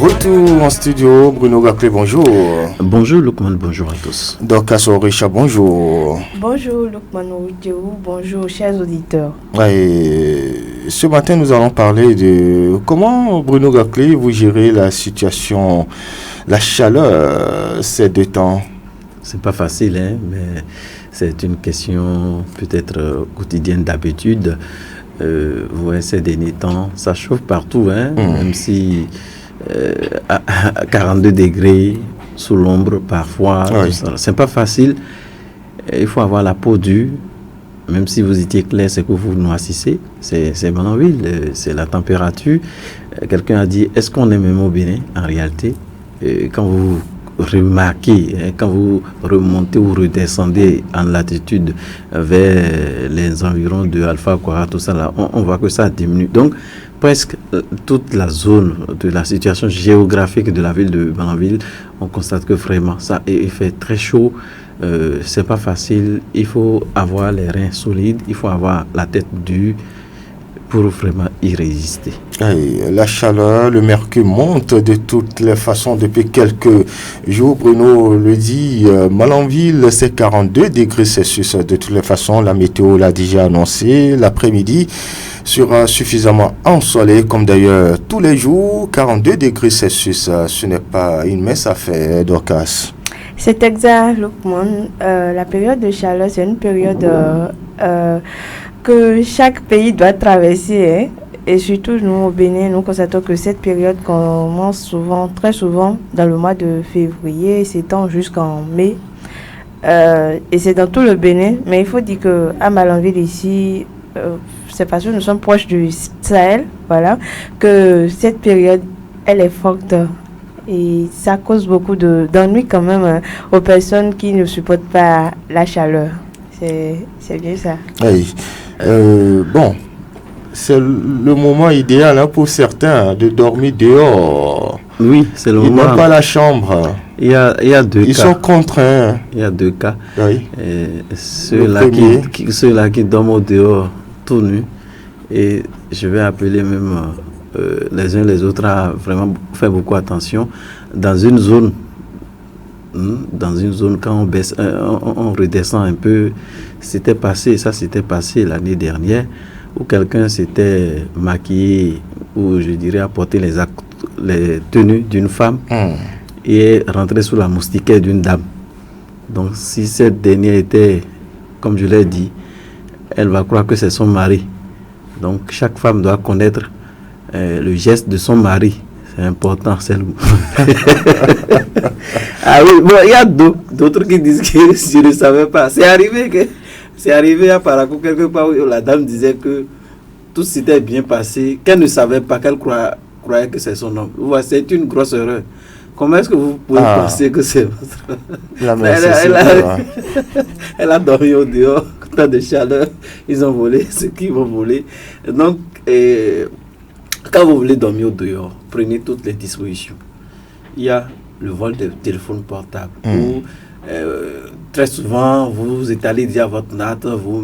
Retour en studio, Bruno Gaclé, bonjour. Bonjour Lukman, bonjour à tous. Dorcas Orisha, bonjour. Bonjour Lukman Oudjou, bonjour chers auditeurs. Et ce matin, nous allons parler de comment, Bruno Gaclé, vous gérez la situation, la chaleur ces deux temps. C'est pas facile, hein, mais c'est une question peut-être quotidienne d'habitude. Ouais, ces derniers temps, ça chauffe partout, hein, même si à 42 degrés sous l'ombre parfois, c'est pas facile. Il faut avoir la peau dure, même si vous étiez clair, c'est que vous noississez. C'est Malanville, c'est la température. Quelqu'un a dit, est-ce qu'on est même au Bénin en réalité? Quand vous remarquez, quand vous remontez ou redescendez en latitude vers les environs de Alpha Quara, tout ça là, on voit que ça diminue. Donc, presque toute la zone de la situation géographique de la ville de Malanville, on constate que vraiment ça, il fait très chaud. C'est pas facile. Il faut avoir les reins solides, il faut avoir la tête dure pour vraiment y résister. La chaleur, le mercure monte de toutes les façons depuis quelques jours. Bruno le dit, Malanville, c'est 42 degrés Celsius. De toutes les façons, la météo l'a déjà annoncé. L'après-midi sera suffisamment ensoleillé, comme d'ailleurs tous les jours. 42 degrés Celsius, ce n'est pas une mince affaire, Dorcas. C'est exact, Lukman. La période de chaleur, c'est une période que chaque pays doit traverser, hein. Et surtout nous au Bénin, nous constatons que cette période commence souvent, très souvent dans le mois de février et s'étend jusqu'en mai. Et c'est dans tout le Bénin, mais il faut dire que à Malanville ici, c'est parce que nous sommes proches du Sahel, voilà, que cette période elle est forte. Et ça cause beaucoup d'ennuis quand même aux personnes qui ne supportent pas la chaleur. C'est bien ça. Oui. Bon, c'est le moment idéal hein, pour certains de dormir dehors. Oui, c'est le moment. Ils n'ont pas la chambre. Il y a deux cas. Ils sont contraints. Il y a deux cas. Oui. Ceux-là qui dorment au dehors tout nus. Et je vais appeler même les uns les autres à vraiment faire beaucoup attention. Dans une zone, quand on baisse, on redescend un peu, s'était passé l'année dernière, où quelqu'un s'était maquillé, ou je dirais apporté les tenues d'une femme, et est rentré sous la moustiquaire d'une dame. Donc si cette dernière était, comme je l'ai dit, elle va croire que c'est son mari. Donc chaque femme doit connaître le geste de son mari. C'est important, c'est le... Ah oui, bon, il y a d'autres qui disent que je ne savais pas. C'est arrivé à Parakou quelque part où la dame disait que tout s'était bien passé, qu'elle ne savait pas, qu'elle croyait que c'est son homme. Ouais, c'est une grosse erreur. Comment est-ce que vous pouvez penser que c'est votre... Elle a dormi au dehors, tant de chaleur, ils ont volé ce qu'ils vont voler. Donc, quand vous voulez dormir au dehors, prenez toutes les dispositions. Il y a le vol de téléphone portable. Où, très souvent, vous étalez déjà votre natte, vous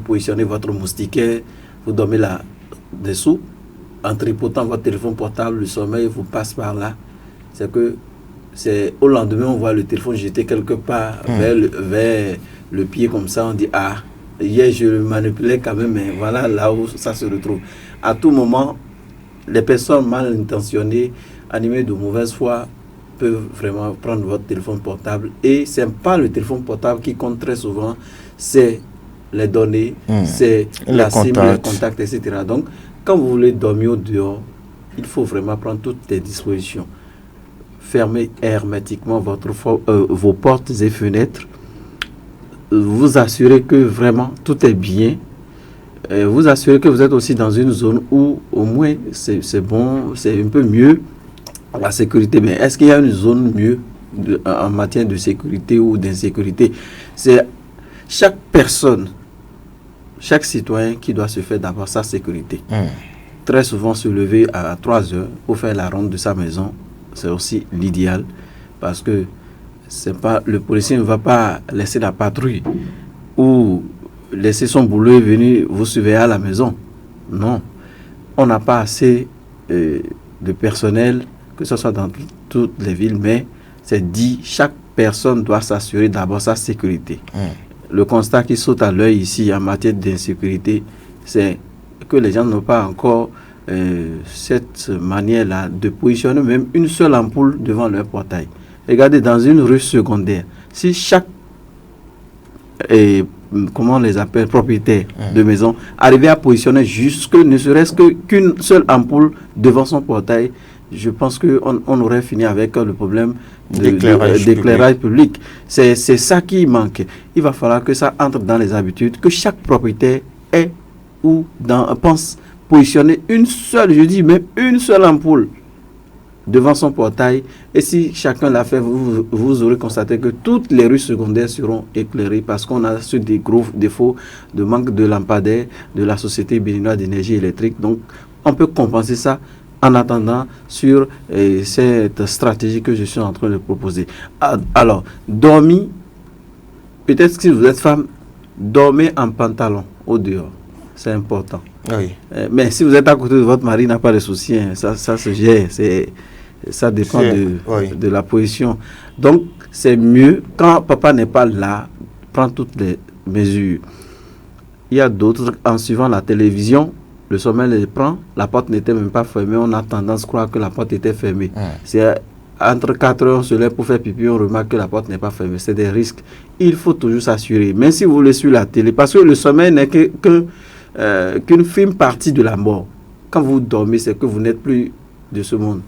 positionnez votre moustiquaire, vous dormez là-dessous, en tripotant votre téléphone portable, le sommeil vous passe par là. C'est au lendemain, on voit le téléphone jeté quelque part vers le pied comme ça, on dit « Ah, hier je le manipulais quand même, mais voilà là où ça se retrouve. » À tout moment, les personnes mal intentionnées, animées de mauvaise foi, peuvent vraiment prendre votre téléphone portable. Et ce n'est pas le téléphone portable qui compte très souvent, c'est les données, c'est la cible, les contacts, etc. Donc, quand vous voulez dormir au dehors, il faut vraiment prendre toutes les dispositions. Fermez hermétiquement vos portes et fenêtres. Vous assurez que vraiment tout est bien. Vous assurez que vous êtes aussi dans une zone où au moins c'est bon, c'est un peu mieux la sécurité. Mais est-ce qu'il y a une zone mieux en matière de sécurité ou d'insécurité? C'est chaque personne, chaque citoyen qui doit se faire d'abord sa sécurité. Très souvent se lever à 3 heures pour faire la ronde de sa maison, c'est aussi l'idéal, parce que c'est pas, le policier ne va pas laisser la patrouille ou laisser son boulot et venir vous surveiller à la maison. Non, on n'a pas assez de personnel, que que ce soit dans toutes les villes, mais c'est dit, chaque personne doit s'assurer d'abord sa sécurité. Le constat qui saute à l'œil ici en matière d'insécurité, c'est que les gens n'ont pas encore cette manière-là de positionner même une seule ampoule devant leur portail. Regardez, dans une rue secondaire, si chaque comment on les appelle, propriétaire de maison, arriver à positionner jusque ne serait-ce qu'une seule ampoule devant son portail, je pense qu'on aurait fini avec le problème d'éclairage public. C'est ça qui manque. Il va falloir que ça entre dans les habitudes, que chaque propriétaire ait ou pense positionner une seule, je dis même une seule ampoule devant son portail. Et si chacun l'a fait, vous aurez constaté que toutes les rues secondaires seront éclairées, parce qu'on a ce des gros défauts de manque de lampadaires de la Société béninoise d'énergie électrique. Donc on peut compenser ça en attendant sur cette stratégie que je suis en train de proposer. Alors, dormir, peut-être que si vous êtes femme, dormez en pantalon au dehors. C'est important. Oui. Mais si vous êtes à côté de votre mari, il n'a pas de souci. Hein. Ça se gère. Ça dépend de la position. Donc, c'est mieux quand papa n'est pas là, prendre toutes les mesures. Il y a d'autres, en suivant la télévision, le sommeil les prend, la porte n'était même pas fermée, on a tendance à croire que la porte était fermée. C'est entre 4 heures, on se lève pour faire pipi, on remarque que la porte n'est pas fermée. C'est des risques. Il faut toujours s'assurer, même si vous voulez sur la télé, parce que le sommeil n'est qu'une fine partie de la mort. Quand vous dormez, c'est que vous n'êtes plus de ce monde.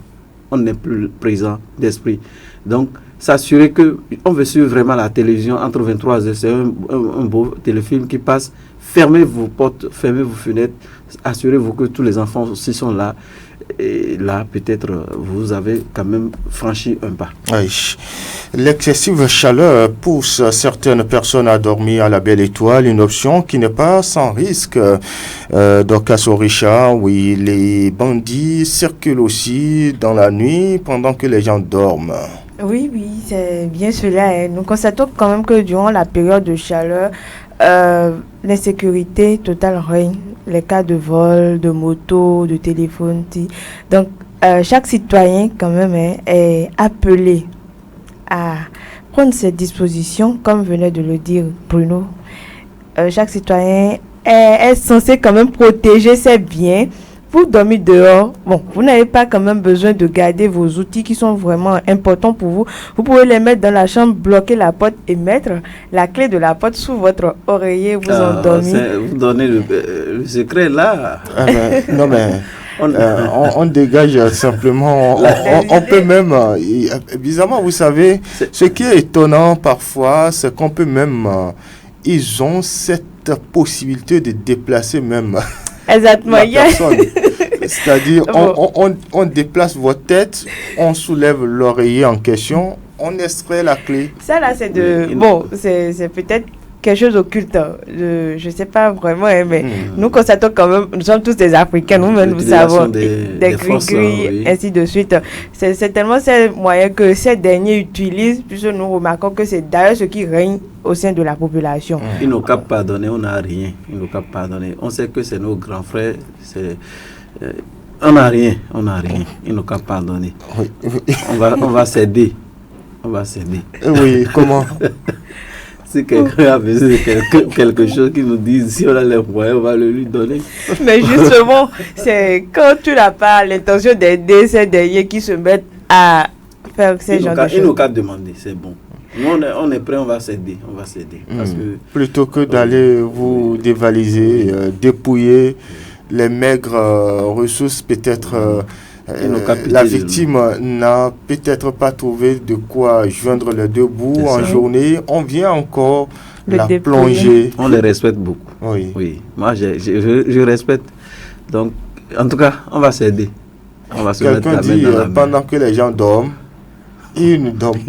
On n'est plus présent d'esprit. Donc, s'assurer qu'on veut suivre vraiment la télévision entre 23 heures, c'est un beau téléfilm qui passe. Fermez vos portes, fermez vos fenêtres, assurez-vous que tous les enfants aussi sont là. Et là, peut-être, vous avez quand même franchi un pas. Oui. L'excessive chaleur pousse certaines personnes à dormir à la belle étoile, une option qui n'est pas sans risque. Donc, à Sorisha, oui, les bandits circulent aussi dans la nuit pendant que les gens dorment. Oui, c'est bien cela. Hein. Nous constatons quand même que durant la période de chaleur, l'insécurité totale règne. Les cas de vol, de moto, de téléphone. Donc, chaque citoyen, quand même, est appelé à prendre ses dispositions, comme venait de le dire Bruno. Chaque citoyen est censé quand même protéger ses biens. Pour dormir dehors, bon, vous n'avez pas quand même besoin de garder vos outils qui sont vraiment importants pour vous. Vous pouvez les mettre dans la chambre, bloquer la porte et mettre la clé de la porte sous votre oreiller, vous endormir. Vous donnez le secret là. Non mais on dégage simplement. On peut même, bizarrement, vous savez, ce qui est étonnant parfois, c'est qu'on peut même, ils ont cette possibilité de déplacer même. Exactement. La personne. C'est-à-dire, on déplace votre tête, on soulève l'oreiller en question, on extrait la clé. Ça là, c'est c'est peut-être quelque chose occulte. Je ne sais pas vraiment, mais nous constatons quand même, nous sommes tous des Africains, nous-mêmes, nous savons, des gris-gris, ainsi de suite. C'est tellement ces moyens que ces derniers utilisent, puisque nous remarquons que c'est d'ailleurs ce qui règne au sein de la population. Ils n'ont qu'à pardonner, on n'a rien. Ils n'ont qu'à pardonner. On sait que c'est nos grands frères, on n'a rien. Ils n'ont qu'à pardonner. Oui. On va s'aider. Oui, comment? Si quelqu'un a besoin de quelque chose qui nous dise, si on a les moyens, on va le lui donner. Mais justement, c'est quand tu n'as pas l'intention d'aider ces derniers qui se mettent à faire ces genres de choses. Ils n'ont qu'à demander, c'est bon. Nous, on est prêt, on va s'aider. Parce que, plutôt que d'aller vous dévaliser, dépouiller les maigres ressources, peut-être la victime n'a peut-être pas trouvé de quoi joindre les deux bouts en journée. On vient encore la plonger. On les respecte beaucoup. Oui. Moi, je respecte. Donc, en tout cas, on va s'aider. On va se mettre la main dans la main. Pendant que les gens dorment, ils ne dorment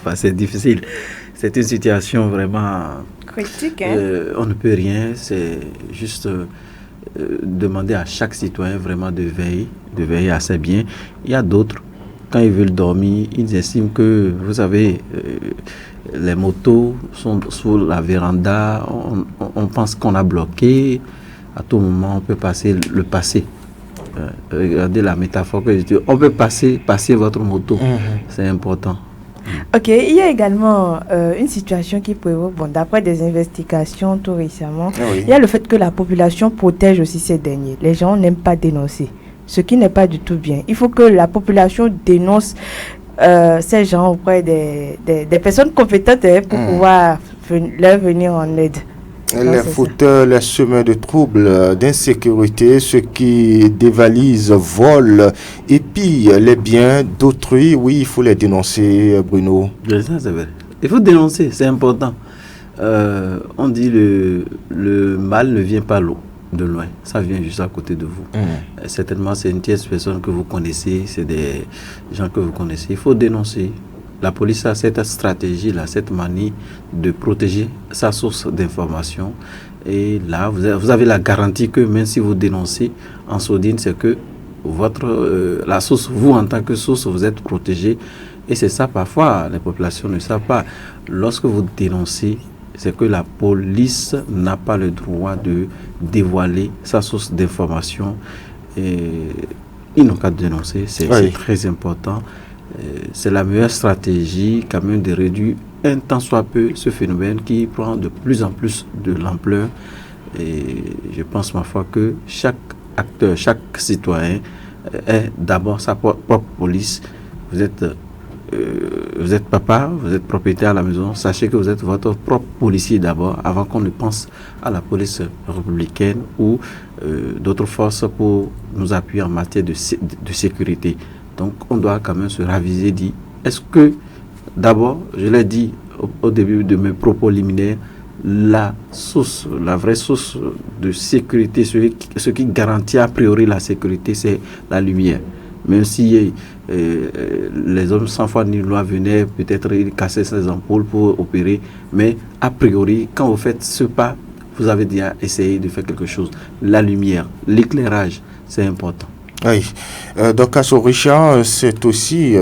pas. C'est difficile. C'est une situation vraiment critique. Hein? On ne peut rien. C'est juste demander à chaque citoyen vraiment de veiller à ses biens. Il y a d'autres, quand ils veulent dormir, ils estiment que, vous savez, les motos sont sous la véranda. On pense qu'on a bloqué. À tout moment, on peut le passer. regardez la métaphore que je dis, on peut passer votre moto. C'est important. Ok, il y a également une situation qui prévaut, d'après des investigations tout récemment, il y a le fait que la population protège aussi ces derniers. Les gens n'aiment pas dénoncer, ce qui n'est pas du tout bien. Il faut que la population dénonce ces gens auprès des personnes compétentes pour pouvoir leur venir en aide. Les fauteurs, les semeurs de troubles, d'insécurité, ceux qui dévalisent, volent et pillent les biens d'autrui, oui, il faut les dénoncer, Bruno. Ça, c'est vrai. Il faut dénoncer, c'est important. On dit le mal ne vient pas de loin, ça vient juste à côté de vous. Certainement, c'est une tierce personne que vous connaissez, c'est des gens que vous connaissez. Il faut dénoncer. La police a cette stratégie-là, cette manie de protéger sa source d'information. Et là, vous avez la garantie que même si vous dénoncez en sourdine, c'est que la source, vous en tant que source, vous êtes protégé. Et c'est ça, parfois, les populations ne savent pas. Lorsque vous dénoncez, c'est que la police n'a pas le droit de dévoiler sa source d'information. Et ils n'ont qu'à dénoncer, c'est très important. C'est la meilleure stratégie quand même de réduire un tant soit peu ce phénomène qui prend de plus en plus de l'ampleur. Et je pense ma foi que chaque acteur, chaque citoyen est d'abord sa propre police. Vous êtes papa, vous êtes propriétaire à la maison, sachez que vous êtes votre propre policier d'abord avant qu'on ne pense à la police républicaine ou d'autres forces pour nous appuyer en matière de sécurité. Donc, on doit quand même se raviser, dire, est-ce que, d'abord, je l'ai dit au début de mes propos liminaires, la vraie source de sécurité, ce qui garantit a priori la sécurité, c'est la lumière. Même si les hommes sans foi ni loi venaient peut-être casser ces ampoules pour opérer, mais a priori, quand vous faites ce pas, vous avez déjà essayé de faire quelque chose. La lumière, l'éclairage, c'est important. Oui, donc à Richard, c'est aussi,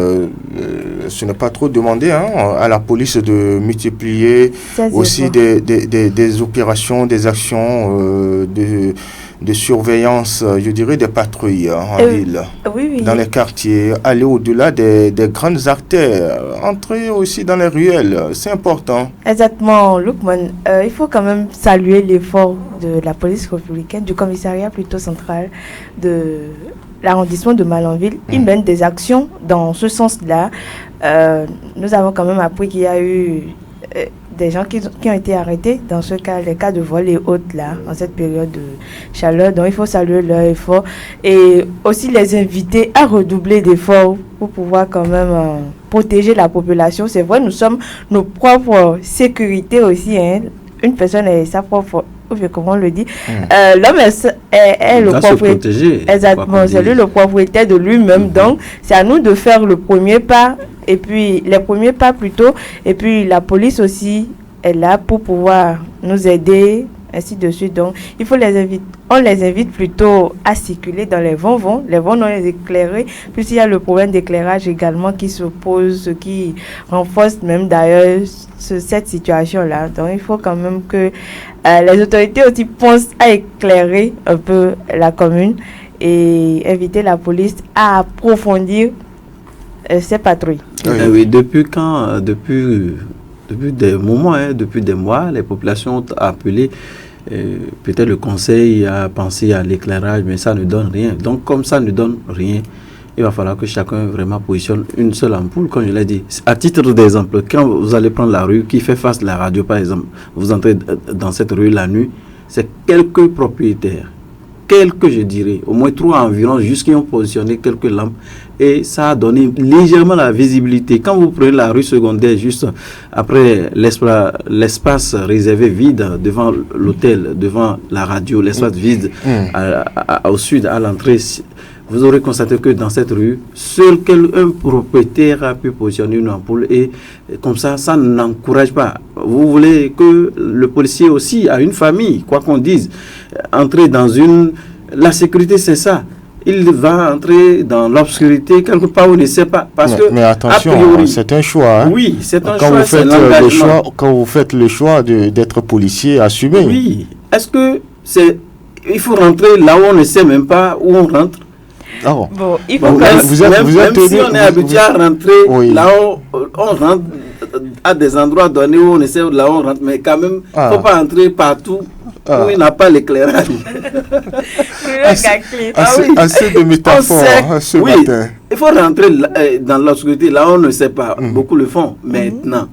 ce n'est pas trop demandé à la police de multiplier aussi des opérations, des actions de surveillance, je dirais des patrouilles en ville, dans les quartiers, aller au-delà des grandes artères, entrer aussi dans les ruelles, c'est important. Exactement, Lukman, il faut quand même saluer l'effort de la police républicaine, du commissariat plutôt central de l'arrondissement de Malanville. Ils mènent des actions dans ce sens-là. Nous avons quand même appris qu'il y a eu des gens qui ont été arrêtés dans ce cas, les cas de vol et autres là, en cette période de chaleur. Donc il faut saluer leur effort et aussi les inviter à redoubler d'efforts pour pouvoir quand même protéger la population. C'est vrai, nous sommes nos propres sécurités aussi. Une personne est sa propre, comment on le dit, l'homme est le propriétaire. Exactement, c'est lui le propriétaire de lui-même. Donc c'est à nous de faire le premier pas. Et puis, les premiers pas plutôt. Et puis, la police aussi est là pour pouvoir nous aider, ainsi de suite. Donc, il faut on les invite plutôt à circuler dans les vents. Les vents non éclairés. Puis, il y a le problème d'éclairage également qui se pose, ce qui renforce même d'ailleurs cette situation-là. Donc, il faut quand même que les autorités aussi pensent à éclairer un peu la commune et inviter la police à approfondir ces patrouilles. Oui, depuis des moments, depuis des mois, les populations ont appelé, peut-être le conseil a pensé à l'éclairage, mais ça ne donne rien. Donc, comme ça ne donne rien, il va falloir que chacun vraiment positionne une seule ampoule, comme je l'ai dit. À titre d'exemple, quand vous allez prendre la rue qui fait face à la radio, par exemple, vous entrez dans cette rue la nuit, c'est quelques propriétaires, je dirais, au moins 3 environ, juste qui ont positionné quelques lampes et ça a donné légèrement la visibilité. Quand vous prenez la rue secondaire, juste après l'espace réservé vide devant l'hôtel, devant la radio, l'espace vide au sud, à l'entrée, vous aurez constaté que dans cette rue, seul un propriétaire a pu positionner une ampoule et comme ça n'encourage pas. Vous voulez que le policier aussi a une famille, quoi qu'on dise, entrer dans la sécurité, c'est ça. Il va entrer dans l'obscurité quelque part où il ne sait pas. Mais attention, c'est un choix. Oui, c'est un choix. Quand vous faites le choix d'être policier, assumez. Oui. Est-ce que il faut rentrer là où on ne sait même pas où on rentre? Ah bon. Bon, il faut Bon, que... même vous êtes si tenu- on est habitué à rentrer, Oui. là où on rentre à des endroits donnés où on essaie, là où on rentre, mais quand même, il ne faut pas entrer partout où il n'a pas l'éclairage. Assez de métaphores ce oui, matin. il faut rentrer dans l'obscurité, là où on ne sait pas. Beaucoup le font. Maintenant,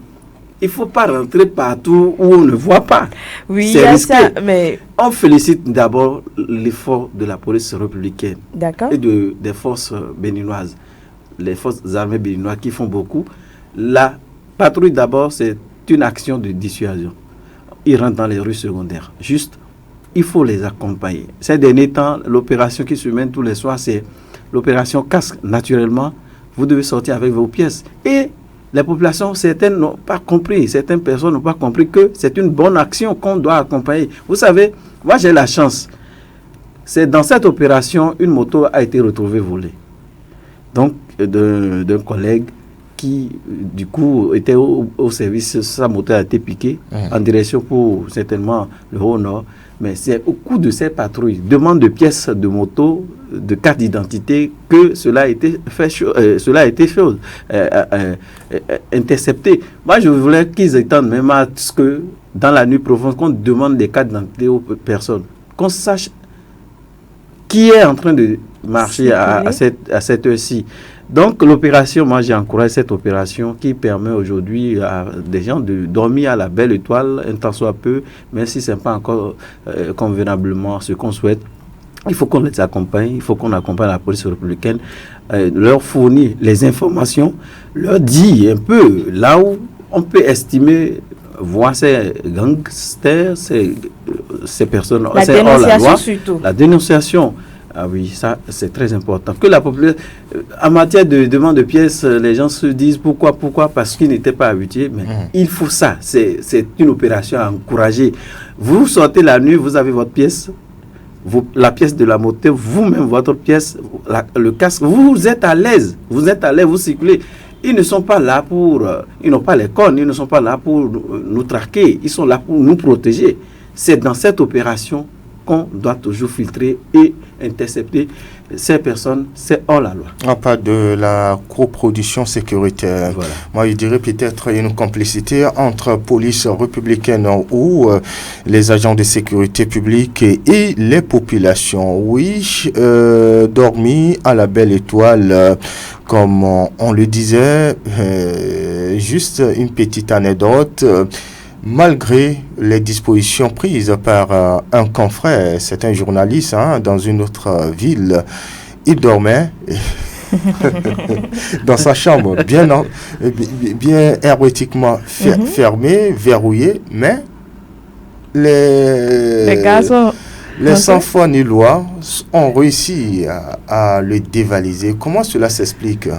il ne faut pas rentrer partout où on ne voit pas. Oui, il C'est y a risqué. ça, mais... On félicite d'abord l'effort de la police républicaine D'accord. et des forces béninoises, les forces armées béninoises qui font beaucoup. La patrouille d'abord, c'est une action de dissuasion. Ils rentrent dans les rues secondaires. Juste, il faut les accompagner. Ces derniers temps, l'opération qui se mène tous les soirs, c'est l'opération casque. Naturellement, vous devez sortir avec vos pièces. Et les populations, certaines n'ont pas compris, certaines personnes n'ont pas compris que c'est une bonne action qu'on doit accompagner. Vous savez, moi j'ai la chance. C'est dans cette opération, une moto a été retrouvée volée. Donc, d'un collègue qui, du coup, était au service, sa moto a été piquée en direction pour certainement le Haut-Nord. Mais c'est au cours de ces patrouilles, demande de pièces de moto, de carte d'identité, que cela a été intercepté. Moi, je voulais qu'ils étendent même à ce que dans la nuit profonde, qu'on demande des cartes d'identité aux personnes, qu'on sache qui est en train de marcher à cette heure-ci. Donc l'opération, moi j'ai encouragé cette opération qui permet aujourd'hui à des gens de dormir à la belle étoile, un temps soit peu, même si ce n'est pas encore convenablement ce qu'on souhaite. Il faut qu'on les accompagne, il faut qu'on accompagne la police républicaine, leur fournir les informations, leur dire un peu là où on peut estimer voir ces gangsters, ces personnes, la dénonciation surtout. La dénonciation. Ah oui, ça c'est très important. Que la population, en matière de demande de pièces, les gens se disent pourquoi, parce qu'ils n'étaient pas habitués. Mais il faut ça. C'est une opération à encourager. Vous sortez la nuit, vous avez votre pièce, la pièce de la moto, vous-même votre pièce, le casque. Vous êtes à l'aise. Vous circulez. Ils ne sont pas là pour, ils n'ont pas les cornes, ils ne sont pas là pour nous traquer. Ils sont là pour nous protéger. C'est dans cette opération qu'on doit toujours filtrer et intercepter ces personnes, c'est hors la loi. Pas de la coproduction sécuritaire. Voilà. Moi, je dirais peut-être une complicité entre police républicaine ou les agents de sécurité publique et les populations. Oui, dormir à la belle étoile, comme on le disait, juste une petite anecdote. Malgré les dispositions prises par un confrère, c'est un journaliste dans une autre ville, il dormait dans sa chambre, bien hermétiquement fermée, verrouillée, mais les sans-foi ni loi ont réussi à le dévaliser. Comment cela s'explique ?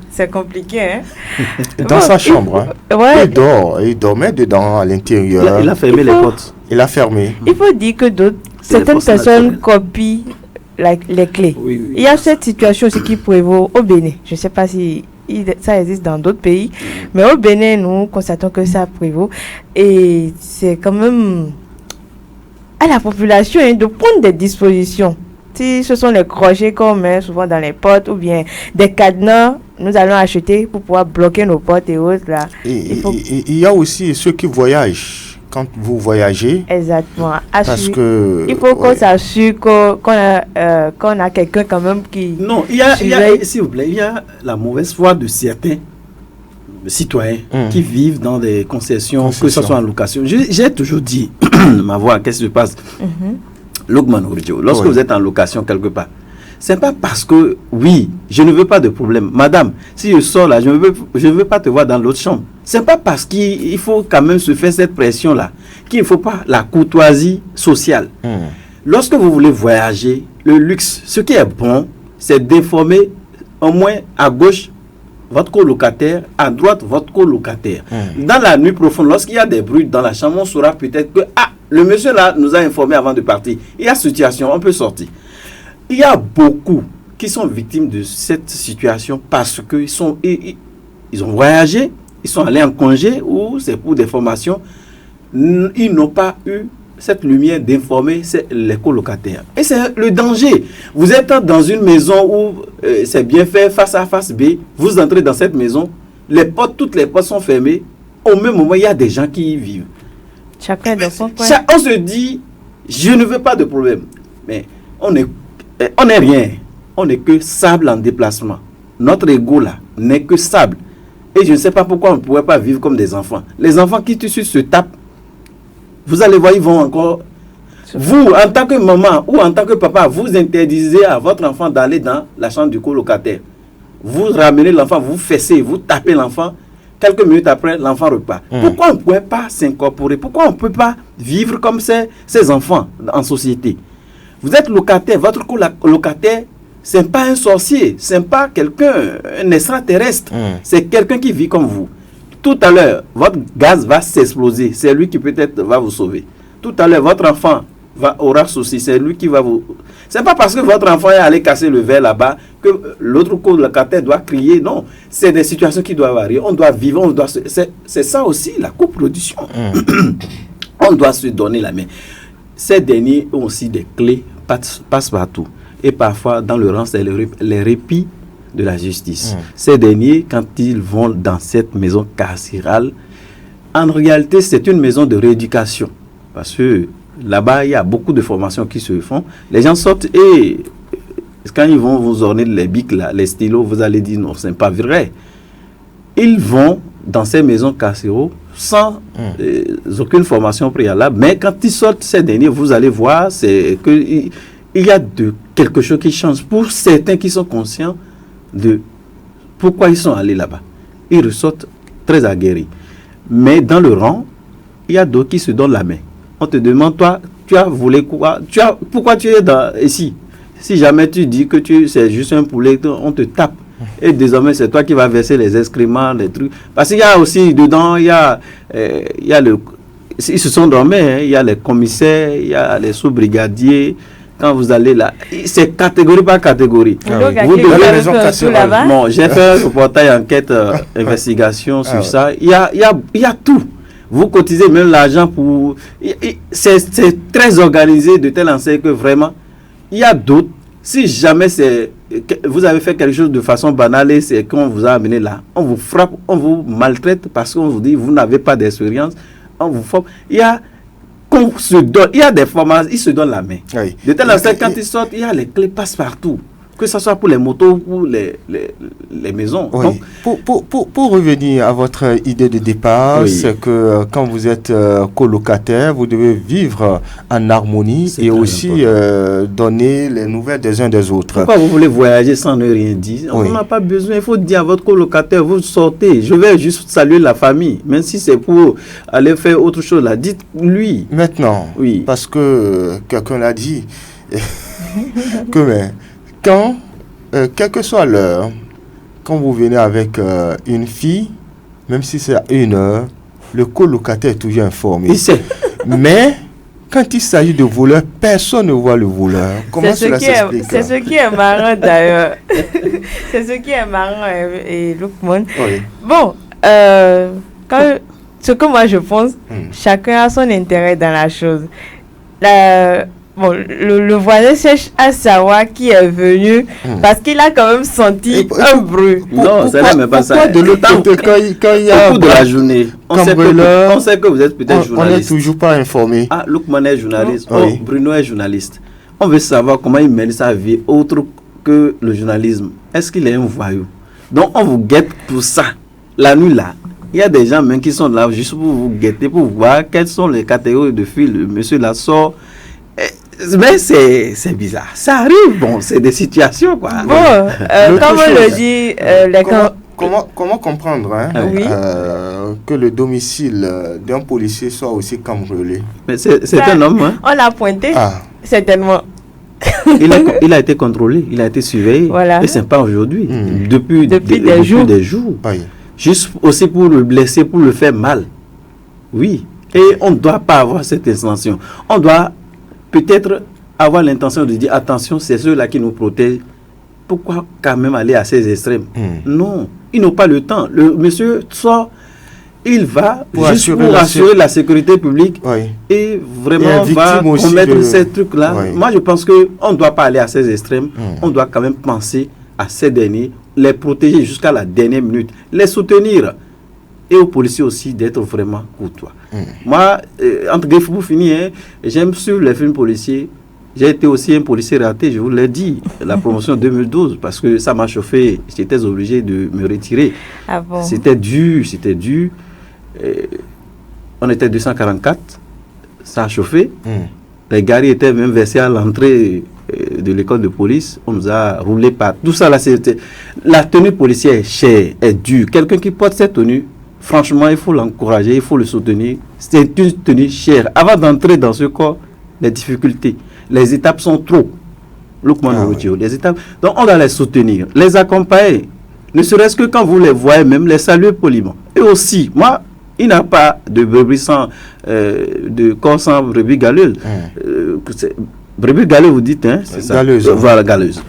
C'est compliqué, hein? Dans sa chambre, ouais. Il dormait dedans, à l'intérieur. Il a fermé les portes. Il a fermé. Il faut dire que certaines personnes copient les clés. Oui. Il y a cette situation aussi qui prévaut au Bénin. Je ne sais pas si ça existe dans d'autres pays, mais au Bénin, nous constatons que ça prévaut. Et c'est quand même à la population de prendre des dispositions. Si ce sont les crochets qu'on met souvent dans les portes ou bien des cadenas, nous allons acheter pour pouvoir bloquer nos portes et autres là. Il y a aussi ceux qui voyagent. Quand vous voyagez, exactement. Parce que il faut qu'on s'assure qu'on a quelqu'un quand même qui... Non, s'il vous plaît, il y a la mauvaise foi de certains citoyens qui vivent dans des concessions, que ce soit en location. J'ai toujours dit, ma voix, qu'est-ce qui se passe? Lorsque vous êtes en location quelque part, c'est pas parce que, oui, je ne veux pas de problème. Madame, si je sors là, je ne veux pas te voir dans l'autre chambre. C'est pas parce qu'il faut quand même se faire cette pression-là qu'il ne faut pas la courtoisie sociale. Lorsque vous voulez voyager, le luxe, ce qui est bon, c'est d'informer au moins à gauche votre colocataire, à droite votre colocataire. Dans la nuit profonde, lorsqu'il y a des bruits dans la chambre, on saura peut-être que le monsieur là nous a informé avant de partir. Il y a situation, on peut sortir. Il y a beaucoup qui sont victimes de cette situation parce qu'ils ils ont voyagé, ils sont allés en congé ou c'est pour des formations. Ils n'ont pas eu cette lumière d'informer les colocataires. Et c'est le danger. Vous êtes dans une maison où c'est bien fait, face A, face B. Vous entrez dans cette maison, toutes les portes sont fermées. Au même moment, il y a des gens qui y vivent. Chacun dans son coin. On se dit, je ne veux pas de problème. Mais on est rien. On n'est que sable en déplacement. Notre ego là n'est que sable. Et je ne sais pas pourquoi on ne pourrait pas vivre comme des enfants. Les enfants qui tout de suite se tapent, vous allez voir, ils vont encore... Vous, en tant que maman ou en tant que papa, vous interdisez à votre enfant d'aller dans la chambre du colocataire. Vous ramenez l'enfant, vous fessez, vous tapez l'enfant. Quelques minutes après, l'enfant repart. Pourquoi on ne pourrait pas s'incorporer? Pourquoi on ne peut pas vivre comme ces enfants en société? Vous êtes locataire, votre colocataire, ce n'est pas un sorcier, ce n'est pas quelqu'un, un extraterrestre. C'est quelqu'un qui vit comme vous. Tout à l'heure, votre gaz va s'exploser. C'est lui qui peut-être va vous sauver. Tout à l'heure, votre enfant aura souci. C'est lui qui va vous... C'est pas parce que votre enfant est allé casser le verre là-bas que l'autre colocataire doit crier. Non, c'est des situations qui doivent varier. On doit vivre, c'est ça aussi la coproduction. On doit se donner la main. Ces derniers ont aussi des clés, passent partout. Et parfois, dans le rang, c'est les répits de la justice. Ces derniers, quand ils vont dans cette maison carcérale, en réalité, c'est une maison de rééducation. Parce que là-bas, il y a beaucoup de formations qui se font. Les gens sortent et quand ils vont vous orner les bics, là, les stylos, vous allez dire non, ce n'est pas vrai. Ils vont dans ces maisons carcérales sans aucune formation préalable. Mais quand ils sortent, ces derniers, vous allez voir qu'il y a quelque chose qui change. Pour certains qui sont conscients de pourquoi ils sont allés là-bas, ils ressortent très aguerris. Mais dans le rang, il y a d'autres qui se donnent la main. On te demande, toi, tu as voulu quoi? Pourquoi tu es ici? Si jamais tu dis que c'est juste un poulet, on te tape. Et désormais, c'est toi qui vas verser les excréments, les trucs. Parce qu'il y a aussi dedans, il y a ils se sont dormis, hein, il y a les commissaires, il y a les sous-brigadiers. Quand vous allez là, c'est catégorie par catégorie. Vous devez bon, j'ai fait un reportage, enquête, investigation sur ça. Il y a tout. Vous cotisez même l'argent pour... C'est très organisé de telle enseigne que vraiment, il y a d'autres. Si jamais vous avez fait quelque chose de façon banale et c'est qu'on vous a amené là, on vous frappe, on vous maltraite parce qu'on vous dit vous n'avez pas d'expérience, on vous frappe. Il y a des formations, ils se donnent la main. Oui. De telle enseigne, quand ils sortent, il y a les clés passe partout. Que ce soit pour les motos ou pour les maisons. Oui. Donc, pour revenir à votre idée de départ, c'est que quand vous êtes colocataire, vous devez vivre en harmonie et aussi donner les nouvelles des uns des autres. Pourquoi vous voulez voyager sans ne rien dire? On n'a pas besoin, il faut dire à votre colocataire, vous sortez, je vais juste saluer la famille, même si c'est pour aller faire autre chose là, dites-lui. Maintenant, parce que quelqu'un l'a dit, que quelle que soit l'heure, quand vous venez avec une fille, même si c'est à 1 heure, le colocataire est toujours informé. Mais quand il s'agit de voleur, personne ne voit le voleur. Comment cela s'explique? C'est ce qui est marrant d'ailleurs. C'est ce qui est marrant, et Lukman. Oui. Bon, ce que moi je pense, chacun a son intérêt dans la chose. Bon, le voisin cherche à savoir qui est venu parce qu'il a quand même senti un bruit. Non, c'est là, mais pas ça. De l'autre côté, quand il y a au cours de la journée, on sait que vous êtes peut-être journaliste. On n'est toujours pas informé. Ah, Lukman est journaliste. Bruno est journaliste. On veut savoir comment il mène sa vie autre que le journalisme. Est-ce qu'il est un voyou? Donc, on vous guette pour ça. La nuit, là, il y a des gens même qui sont là juste pour vous guetter, pour voir quelles sont les catégories de filles. Le monsieur là sort. Mais c'est bizarre. Ça arrive, bon, c'est des situations, quoi. Bon, comme on le dit, comment comprendre que le domicile d'un policier soit aussi cambriolé? Mais c'est un homme, hein? On l'a pointé, certainement. Il a été contrôlé, il a été surveillé. Voilà. Et c'est pas aujourd'hui. Depuis des jours. Oui. Juste aussi pour le blesser, pour le faire mal. Oui. Et on ne doit pas avoir cette intention. On doit peut-être avoir l'intention de dire attention, c'est ceux-là qui nous protègent. Pourquoi quand même aller à ces extrêmes? Non, ils n'ont pas le temps. Le monsieur sort, il va Pour juste assurer pour assurer la sécurité publique Oui. et vraiment Et va victime aussi commettre de- ces trucs-là. Oui. Moi, je pense qu'on ne doit pas aller à ces extrêmes. On doit quand même penser à ces derniers, les protéger jusqu'à la dernière minute, les soutenir. Et aux policiers aussi d'être vraiment courtois. Moi, entre guillemets, pour finir, j'aime sur les films policiers. J'ai été aussi un policier raté, je vous l'ai dit, la promotion 2012, parce que ça m'a chauffé. J'étais obligé de me retirer. Ah bon? C'était dur. On était 244, ça a chauffé. Les garis étaient même versés à l'entrée de l'école de police. On nous a roulé par tout ça. Là, c'était la tenue policière est chère, est dure. Quelqu'un qui porte cette tenue, franchement, il faut l'encourager, il faut le soutenir. C'est une tenue chère. Avant d'entrer dans ce corps, les difficultés, les étapes sont trop. Les étapes. Donc, on doit les soutenir, les accompagner. Ne serait-ce que quand vous les voyez, même les saluer poliment. Et aussi, moi, il n'y a pas de brebis sans, de corps sans brebis galeuse. Brebis galeuse, vous dites, hein, c'est ça. Galeuse. Voilà, galeuse.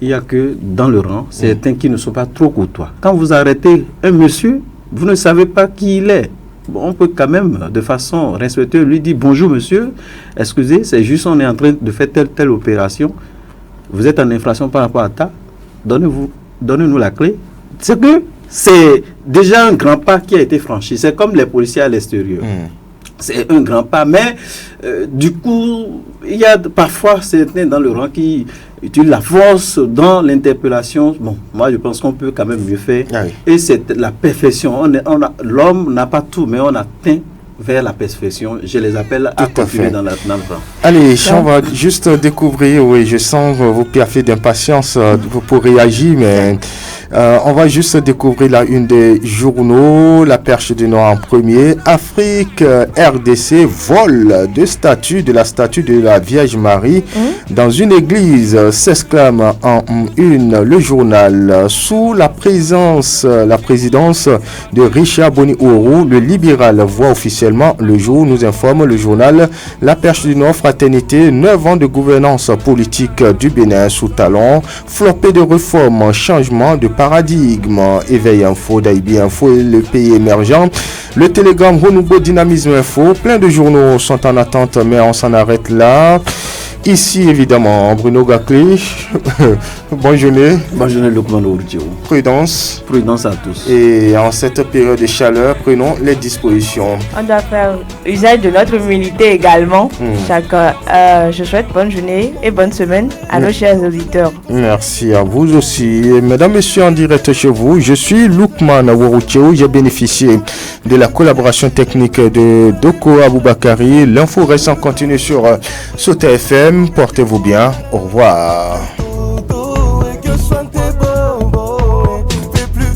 Il n'y a que dans le rang, certains qui ne sont pas trop courtois. Quand vous arrêtez un monsieur, vous ne savez pas qui il est. Bon, on peut quand même, de façon respectueuse, lui dire bonjour monsieur, excusez, c'est juste on est en train de faire telle opération. Vous êtes en infraction par rapport à ça. Donnez-nous la clé. C'est que c'est déjà un grand pas qui a été franchi. C'est comme les policiers à l'extérieur. C'est un grand pas, mais du coup, il y a parfois certains dans le rang qui utilisent la force dans l'interpellation. Bon, moi je pense qu'on peut quand même mieux faire. Ah oui. Et c'est la perfection. L'homme n'a pas tout, mais on atteint vers la perfection. Je les appelle à Tout à continuer fait. dans le rang. Allez, on va juste découvrir, oui, je sens vos piaffés d'impatience pour réagir, mais on va juste découvrir la une des journaux, la Perche du Nord en premier. Afrique, RDC vole de la statue de la Vierge Marie dans une église, s'exclame en une le journal. Sous la présidence de Richard Boni-Ourou, le libéral voit officiellement le jour, nous informe le journal La Perche du Nord, fraternité, 9 ans de gouvernance politique du Bénin sous talon, flopée de réformes, changement de paradigme, éveil info, Daïbi info et le pays émergent. Le télégramme Renouveau Dynamisme Info, plein de journaux sont en attente, mais on s'en arrête là. Ici, évidemment, Bruno Gaclé. Bonne journée. Bonne journée, Lukman Ourtio. Prudence. Prudence à tous. Et en cette période de chaleur, prenons les dispositions. On doit faire usage de notre humilité également. Chacun. Je souhaite bonne journée et bonne semaine à nos chers auditeurs. Merci à vous aussi. Et mesdames, messieurs, en direct chez vous, je suis Lukman Ourtio. J'ai bénéficié de la collaboration technique de Doko Aboubakari. L'info reste en continu sur Sauter FM. Portez-vous bien. Au revoir.